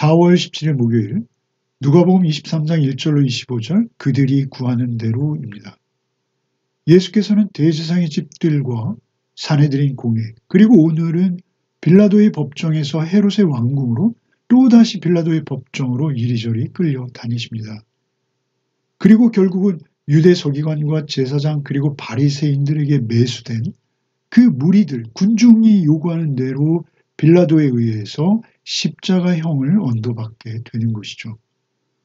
4월 17일 목요일 누가복음 23장 1절로 25절 그들이 구하는 대로입니다. 예수께서는 대제사장의 집들과 사내들인 공회 그리고 오늘은 빌라도의 법정에서 헤롯의 왕궁으로 또다시 빌라도의 법정으로 이리저리 끌려 다니십니다. 그리고 결국은 유대 서기관과 제사장 그리고 바리새인들에게 매수된 그 무리들, 군중이 요구하는 대로 빌라도에 의해서 십자가형을 언도받게 되는 것이죠.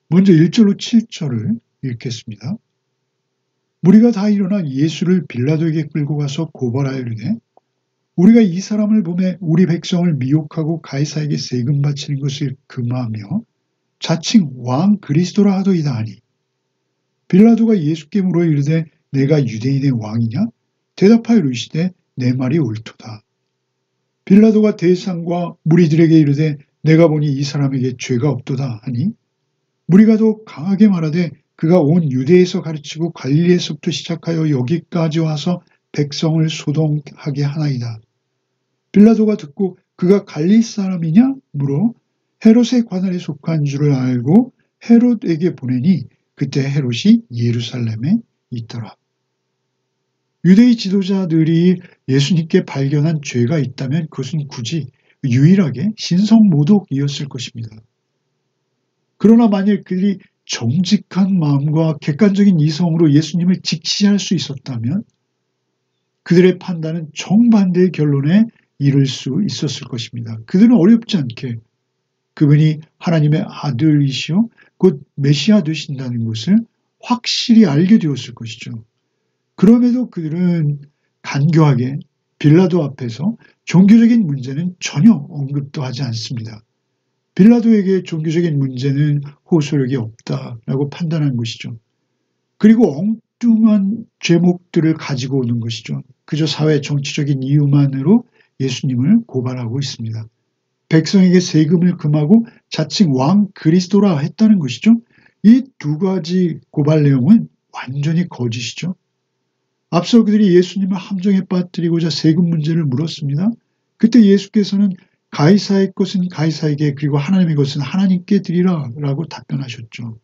먼저 1절로 7절을 읽겠습니다. 무리가 다 일어나 예수를 빌라도에게 끌고 가서 고발하여 이르되 우리가 이 사람을 보매 우리 백성을 미혹하고 가이사에게 세금 바치는 것을 금하며 자칭 왕 그리스도라 하도이다 하니 빌라도가 예수께 물어 이르되 내가 유대인의 왕이냐? 대답하여 이르시되 내 말이 옳도다. 빌라도가 대상과 무리들에게 이르되 내가 보니 이 사람에게 죄가 없도다 하니 무리가 더 강하게 말하되 그가 온 유대에서 가르치고 갈릴리에서부터 시작하여 여기까지 와서 백성을 소동하게 하나이다. 빌라도가 듣고 그가 갈릴 사람이냐 물어 헤롯의 관할에 속한 줄을 알고 헤롯에게 보내니 그때 헤롯이 예루살렘에 있더라. 유대의 지도자들이 예수님께 발견한 죄가 있다면 그것은 굳이 유일하게 신성모독이었을 것입니다. 그러나 만일 그들이 정직한 마음과 객관적인 이성으로 예수님을 직시할 수 있었다면 그들의 판단은 정반대의 결론에 이를 수 있었을 것입니다. 그들은 어렵지 않게 그분이 하나님의 아들이시오 곧 메시아 되신다는 것을 확실히 알게 되었을 것이죠. 그럼에도 그들은 간교하게 빌라도 앞에서 종교적인 문제는 전혀 언급도 하지 않습니다. 빌라도에게 종교적인 문제는 호소력이 없다라고 판단한 것이죠. 그리고 엉뚱한 죄목들을 가지고 오는 것이죠. 그저 사회 정치적인 이유만으로 예수님을 고발하고 있습니다. 백성에게 세금을 금하고 자칭 왕 그리스도라 했다는 것이죠. 이 두 가지 고발 내용은 완전히 거짓이죠. 앞서 그들이 예수님을 함정에 빠뜨리고자 세금 문제를 물었습니다. 그때 예수께서는 가이사의 것은 가이사에게 그리고 하나님의 것은 하나님께 드리라 라고 답변하셨죠.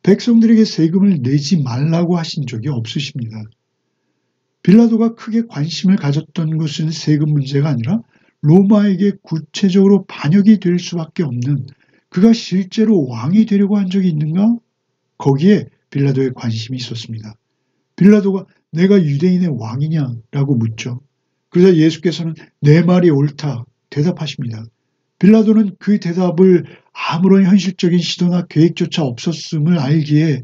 백성들에게 세금을 내지 말라고 하신 적이 없으십니다. 빌라도가 크게 관심을 가졌던 것은 세금 문제가 아니라 로마에게 구체적으로 반역이 될 수밖에 없는 그가 실제로 왕이 되려고 한 적이 있는가? 거기에 빌라도의 관심이 있었습니다. 빌라도가 내가 유대인의 왕이냐라고 묻죠. 그러자 예수께서는 내 말이 옳다 대답하십니다. 빌라도는 그 대답을 아무런 현실적인 시도나 계획조차 없었음을 알기에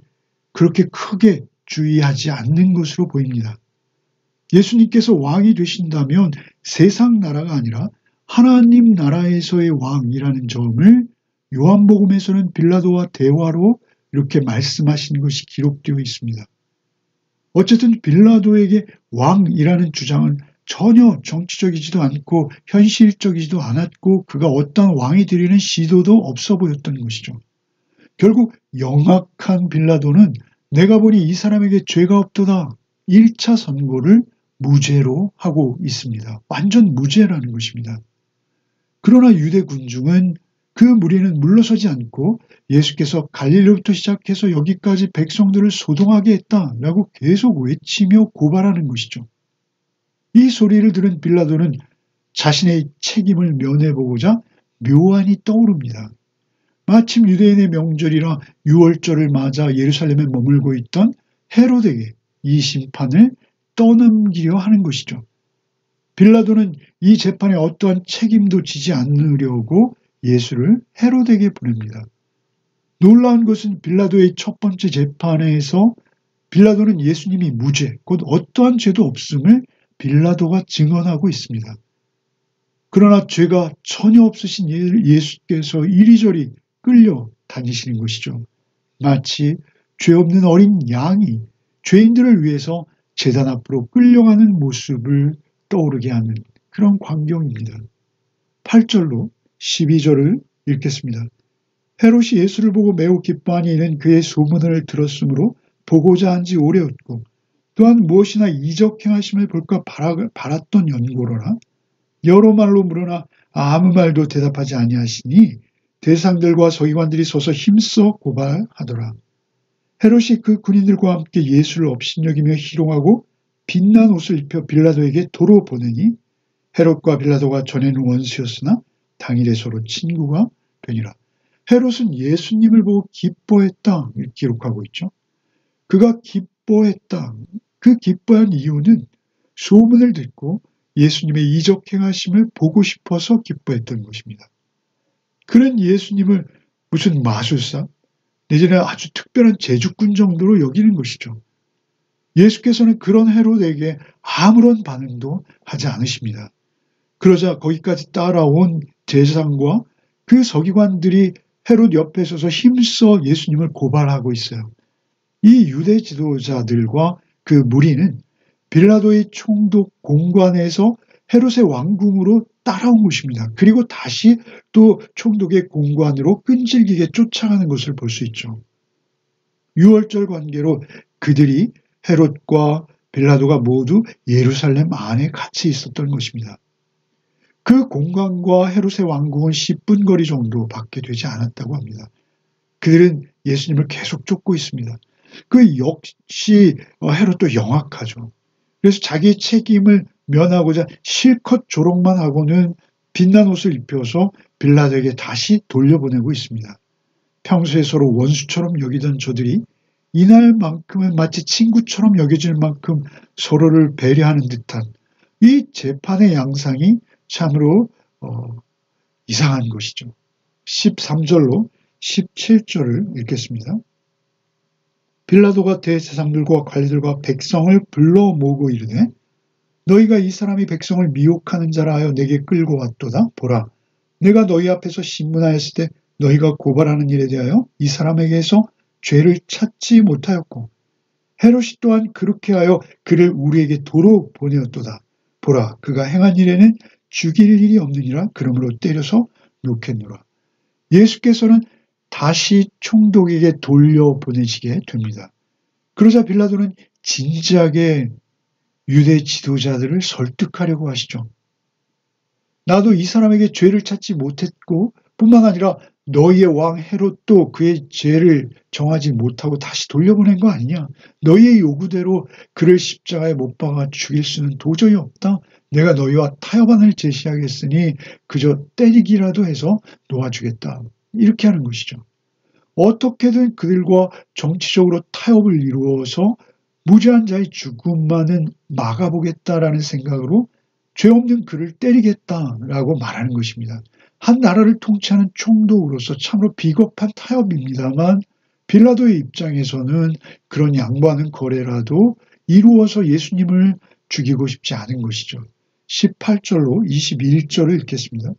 그렇게 크게 주의하지 않는 것으로 보입니다. 예수님께서 왕이 되신다면 세상 나라가 아니라 하나님 나라에서의 왕이라는 점을 요한복음에서는 빌라도와 대화로 이렇게 말씀하신 것이 기록되어 있습니다. 어쨌든 빌라도에게 왕이라는 주장은 전혀 정치적이지도 않고 현실적이지도 않았고 그가 어떤 왕이 되려는 시도도 없어 보였던 것이죠. 결국 영악한 빌라도는 내가 보니 이 사람에게 죄가 없도다 1차 선고를 무죄로 하고 있습니다. 완전 무죄라는 것입니다. 그러나 유대 군중은 그 무리는 물러서지 않고 예수께서 갈릴리로부터 시작해서 여기까지 백성들을 소동하게 했다라고 계속 외치며 고발하는 것이죠. 이 소리를 들은 빌라도는 자신의 책임을 면해보고자 묘안이 떠오릅니다. 마침 유대인의 명절이라 유월절을 맞아 예루살렘에 머물고 있던 헤롯에게 이 심판을 떠넘기려 하는 것이죠. 빌라도는 이 재판에 어떠한 책임도 지지 않으려고 예수를 헤롯에게 보냅니다. 놀라운 것은 빌라도의 첫 번째 재판에서 빌라도는 예수님이 무죄, 곧 어떠한 죄도 없음을 빌라도가 증언하고 있습니다. 그러나 죄가 전혀 없으신 예수께서 이리저리 끌려 다니시는 것이죠. 마치 죄 없는 어린 양이 죄인들을 위해서 제단 앞으로 끌려가는 모습을 떠오르게 하는 그런 광경입니다. 8절로 12절을 읽겠습니다. 헤롯이 예수를 보고 매우 기뻐하니 이는 그의 소문을 들었으므로 보고자 한 지 오래였고 또한 무엇이나 이적 행하심을 볼까 바랐던 연고로라 여러 말로 물으나 아무 말도 대답하지 아니하시니 대상들과 서기관들이 서서 힘써 고발하더라. 헤롯이 그 군인들과 함께 예수를 업신여기며 희롱하고 빛난 옷을 입혀 빌라도에게 도로 보내니 헤롯과 빌라도가 전에는 원수였으나 당일에 서로 친구가 되니라. 헤롯은 예수님을 보고 기뻐했다 이렇게 기록하고 있죠. 그가 기뻐했다. 그 기뻐한 이유는 소문을 듣고 예수님의 이적 행하심을 보고 싶어서 기뻐했던 것입니다. 그런 예수님을 무슨 마술사 내지는 아주 특별한 제주꾼 정도로 여기는 것이죠. 예수께서는 그런 헤롯에게 아무런 반응도 하지 않으십니다. 그러자 거기까지 따라온 제사장과 그 서기관들이 헤롯 옆에 서서 힘써 예수님을 고발하고 있어요. 이 유대 지도자들과 그 무리는 빌라도의 총독 공관에서 헤롯의 왕궁으로 따라온 것입니다. 그리고 다시 또 총독의 공관으로 끈질기게 쫓아가는 것을 볼 수 있죠. 유월절 관계로 그들이 헤롯과 빌라도가 모두 예루살렘 안에 같이 있었던 것입니다. 그 공관과 헤롯의 왕궁은 10분 거리 정도밖에 되지 않았다고 합니다. 그들은 예수님을 계속 쫓고 있습니다. 그 역시 헤롯도 영악하죠. 그래서 자기의 책임을 면하고자 실컷 조롱만 하고는 빛난 옷을 입혀서 빌라도에게 다시 돌려보내고 있습니다. 평소에 서로 원수처럼 여기던 저들이 이날만큼은 마치 친구처럼 여겨질 만큼 서로를 배려하는 듯한 이 재판의 양상이 참으로 이상한 것이죠. 13절로 17절을 읽겠습니다. 빌라도가 대제사장들과 관리들과 백성을 불러 모으고 이르되 너희가 이 사람이 백성을 미혹하는 자라 하여 내게 끌고 왔도다. 보라, 내가 너희 앞에서 신문하였을 때 너희가 고발하는 일에 대하여 이 사람에게서 죄를 찾지 못하였고 헤롯이 또한 그렇게 하여 그를 우리에게 도로 보내었도다. 보라, 그가 행한 일에는 죽일 일이 없느니라. 그러므로 때려서 놓겠노라. 예수께서는 다시 총독에게 돌려보내시게 됩니다. 그러자 빌라도는 진지하게 유대 지도자들을 설득하려고 하시죠. 나도 이 사람에게 죄를 찾지 못했고 뿐만 아니라 너희의 왕 헤롯도 그의 죄를 정하지 못하고 다시 돌려보낸 거 아니냐. 너희의 요구대로 그를 십자가에 못 박아 죽일 수는 도저히 없다. 내가 너희와 타협안을 제시하겠으니 그저 때리기라도 해서 놓아주겠다. 이렇게 하는 것이죠. 어떻게든 그들과 정치적으로 타협을 이루어서 무죄한 자의 죽음만은 막아보겠다라는 생각으로 죄 없는 그를 때리겠다라고 말하는 것입니다. 한 나라를 통치하는 총독으로서 참으로 비겁한 타협입니다만 빌라도의 입장에서는 그런 양보하는 거래라도 이루어서 예수님을 죽이고 싶지 않은 것이죠. 18절로 21절을 읽겠습니다.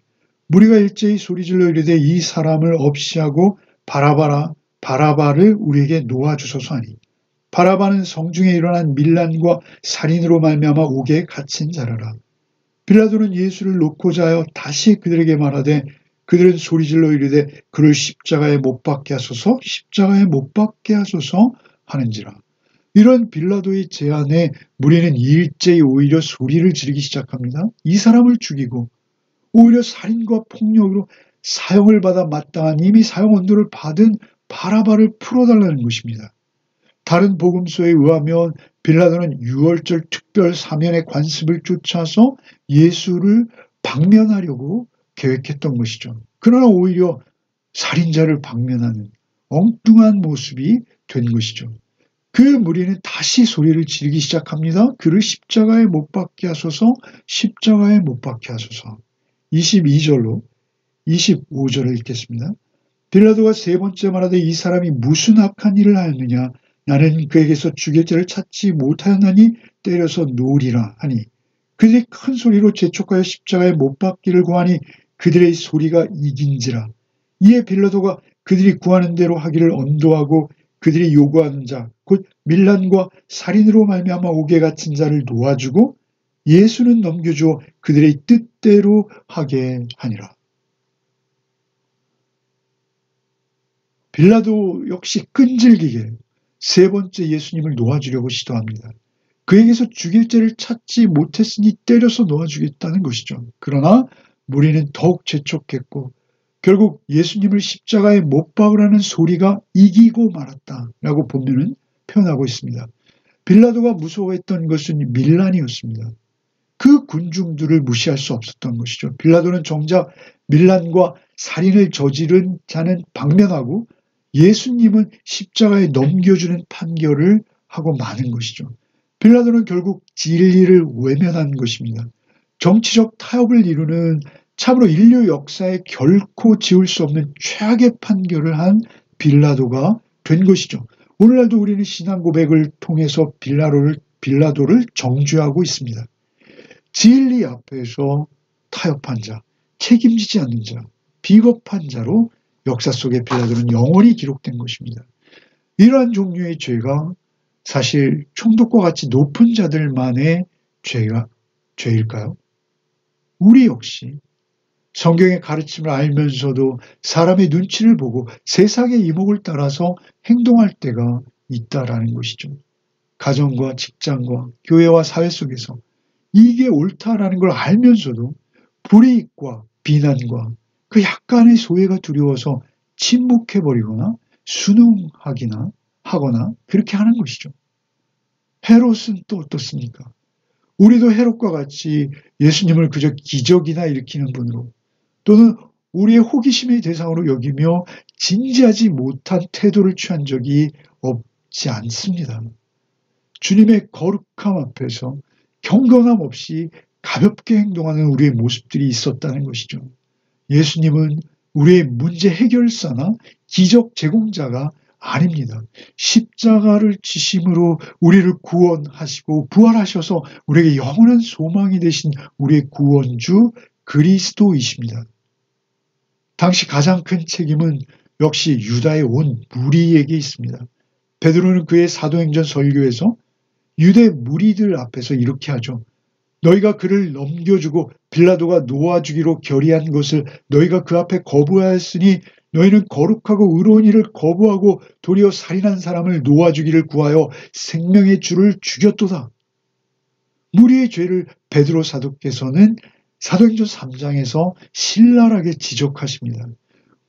무리가 일제히 소리질러 이르되 이 사람을 없이하고 바라바를 우리에게 놓아주소서 하니 바라바는 성중에 일어난 밀란과 살인으로 말미암아 옥에 갇힌 자라라. 빌라도는 예수를 놓고자 하여 다시 그들에게 말하되 그들은 소리질러 이르되 그를 십자가에 못 박게 하소서 십자가에 못 박게 하소서 하는지라. 이런 빌라도의 제안에 무리는 일제히 오히려 소리를 지르기 시작합니다. 이 사람을 죽이고 오히려 살인과 폭력으로 사형을 받아 마땅한 이미 사형 언도를 받은 바라바를 풀어달라는 것입니다. 다른 복음서에 의하면 빌라도는 유월절 특별 사면의 관습을 쫓아서 예수를 방면하려고 계획했던 것이죠. 그러나 오히려 살인자를 방면하는 엉뚱한 모습이 된 것이죠. 그 무리는 다시 소리를 지르기 시작합니다. 그를 십자가에 못 박게 하소서, 십자가에 못 박게 하소서. 22절로 25절을 읽겠습니다. 빌라도가 세 번째 말하되 이 사람이 무슨 악한 일을 하였느냐. 나는 그에게서 죽일 죄를 찾지 못하였나니 때려서 놓으리라 하니 그들이 큰 소리로 재촉하여 십자가에 못 박기를 구하니 그들의 소리가 이긴지라. 이에 빌라도가 그들이 구하는 대로 하기를 언도하고 그들이 요구하는 자 곧 밀란과 살인으로 말미암아 옥에 갇힌 자를 놓아주고 예수는 넘겨주어 그들의 뜻대로 하게 하니라. 빌라도 역시 끈질기게 세 번째 예수님을 놓아주려고 시도합니다. 그에게서 죽일 죄를 찾지 못했으니 때려서 놓아주겠다는 것이죠. 그러나 무리는 더욱 재촉했고 결국 예수님을 십자가에 못 박으라는 소리가 이기고 말았다라고 보면은 표현하고 있습니다. 빌라도가 무서워했던 것은 밀란이었습니다. 그 군중들을 무시할 수 없었던 것이죠. 빌라도는 정작 밀란과 살인을 저지른 자는 방면하고 예수님은 십자가에 넘겨주는 판결을 하고 마는 것이죠. 빌라도는 결국 진리를 외면한 것입니다. 정치적 타협을 이루는 참으로 인류 역사에 결코 지울 수 없는 최악의 판결을 한 빌라도가 된 것이죠. 오늘날도 우리는 신앙 고백을 통해서 빌라도를 정죄하고 있습니다. 진리 앞에서 타협한 자, 책임지지 않는 자, 비겁한 자로 역사 속의 빌라도는 영원히 기록된 것입니다. 이러한 종류의 죄가 사실 총독과 같이 높은 자들만의 죄일까요? 우리 역시 성경의 가르침을 알면서도 사람의 눈치를 보고 세상의 이목을 따라서 행동할 때가 있다라는 것이죠. 가정과 직장과 교회와 사회 속에서 이게 옳다라는 걸 알면서도 불이익과 비난과 그 약간의 소외가 두려워서 침묵해버리거나 순응하기나 하거나 그렇게 하는 것이죠. 헤롯은 또 어떻습니까? 우리도 헤롯과 같이 예수님을 그저 기적이나 일으키는 분으로 또는 우리의 호기심의 대상으로 여기며 진지하지 못한 태도를 취한 적이 없지 않습니다. 주님의 거룩함 앞에서 경건함 없이 가볍게 행동하는 우리의 모습들이 있었다는 것이죠. 예수님은 우리의 문제 해결사나 기적 제공자가 아닙니다. 십자가를 지심으로 우리를 구원하시고 부활하셔서 우리에게 영원한 소망이 되신 우리의 구원주 그리스도이십니다. 당시 가장 큰 책임은 역시 유다의 온 무리에게 있습니다. 베드로는 그의 사도행전 설교에서 유대 무리들 앞에서 이렇게 하죠. 너희가 그를 넘겨주고 빌라도가 놓아주기로 결의한 것을 너희가 그 앞에 거부하였으니 너희는 거룩하고 의로운 일을 거부하고 도리어 살인한 사람을 놓아주기를 구하여 생명의 주를 죽였도다. 무리의 죄를 베드로 사도께서는 사도행전 3장에서 신랄하게 지적하십니다.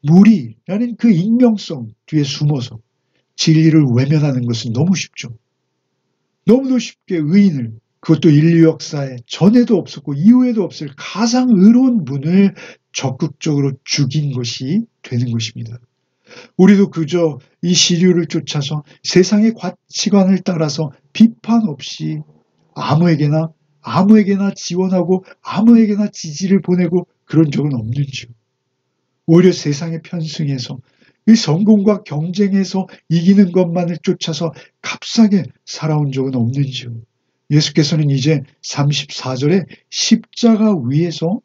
무리라는 그 익명성 뒤에 숨어서 진리를 외면하는 것은 너무 쉽죠. 너무도 쉽게 의인을, 그것도 인류 역사에 전에도 없었고 이후에도 없을 가장 의로운 분을 적극적으로 죽인 것이 되는 것입니다. 우리도 그저 이 시류를 쫓아서 세상의 가치관을 따라서 비판 없이 아무에게나 지원하고 아무에게나 지지를 보내고 그런 적은 없는지요. 오히려 세상에 편승해서 이 성공과 경쟁에서 이기는 것만을 쫓아서 값싸게 살아온 적은 없는지요. 예수께서는 이제 34절에 십자가 위에서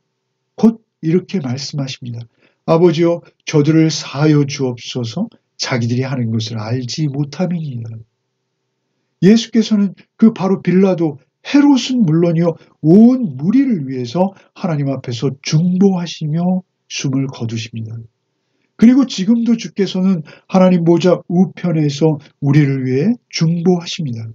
곧 이렇게 말씀하십니다. 아버지여 저들을 사하여 주옵소서 자기들이 하는 것을 알지 못함이니이다. 예수께서는 그 바로 빌라도 헤롯은 물론이요 온 무리를 위해서 하나님 앞에서 중보하시며 숨을 거두십니다. 그리고 지금도 주께서는 하나님 보좌 우편에서 우리를 위해 중보하십니다.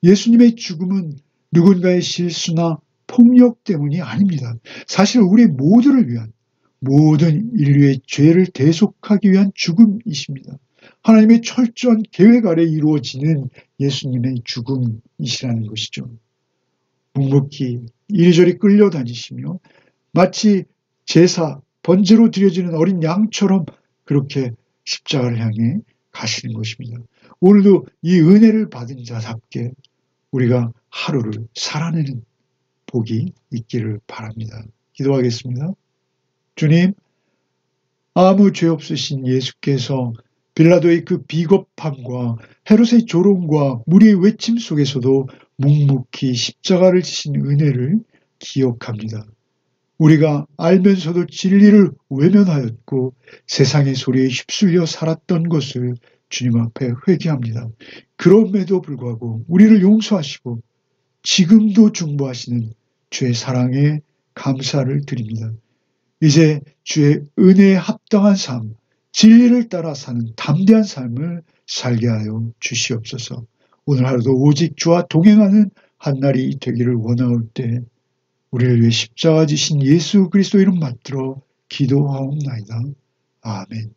예수님의 죽음은 누군가의 실수나 폭력 때문이 아닙니다. 사실 우리 모두를 위한 모든 인류의 죄를 대속하기 위한 죽음이십니다. 하나님의 철저한 계획 아래 이루어지는 예수님의 죽음이시라는 것이죠. 묵묵히 이리저리 끌려다니시며 마치 제사, 번제로 드려지는 어린 양처럼 그렇게 십자가를 향해 가시는 것입니다. 오늘도 이 은혜를 받은 자답게 우리가 하루를 살아내는 복이 있기를 바랍니다. 기도하겠습니다. 주님, 아무 죄 없으신 예수께서 빌라도의 그 비겁함과 헤롯의 조롱과 무리의 외침 속에서도 묵묵히 십자가를 지신 은혜를 기억합니다. 우리가 알면서도 진리를 외면하였고 세상의 소리에 휩쓸려 살았던 것을 주님 앞에 회개합니다. 그럼에도 불구하고 우리를 용서하시고 지금도 중보하시는 주의 사랑에 감사를 드립니다. 이제 주의 은혜에 합당한 삶, 진리를 따라 사는 담대한 삶을 살게 하여 주시옵소서. 오늘 하루도 오직 주와 동행하는 한 날이 되기를 원하올 때 우리를 위해 십자가 지신 예수 그리스도 이름 받들어 기도하옵나이다. 아멘.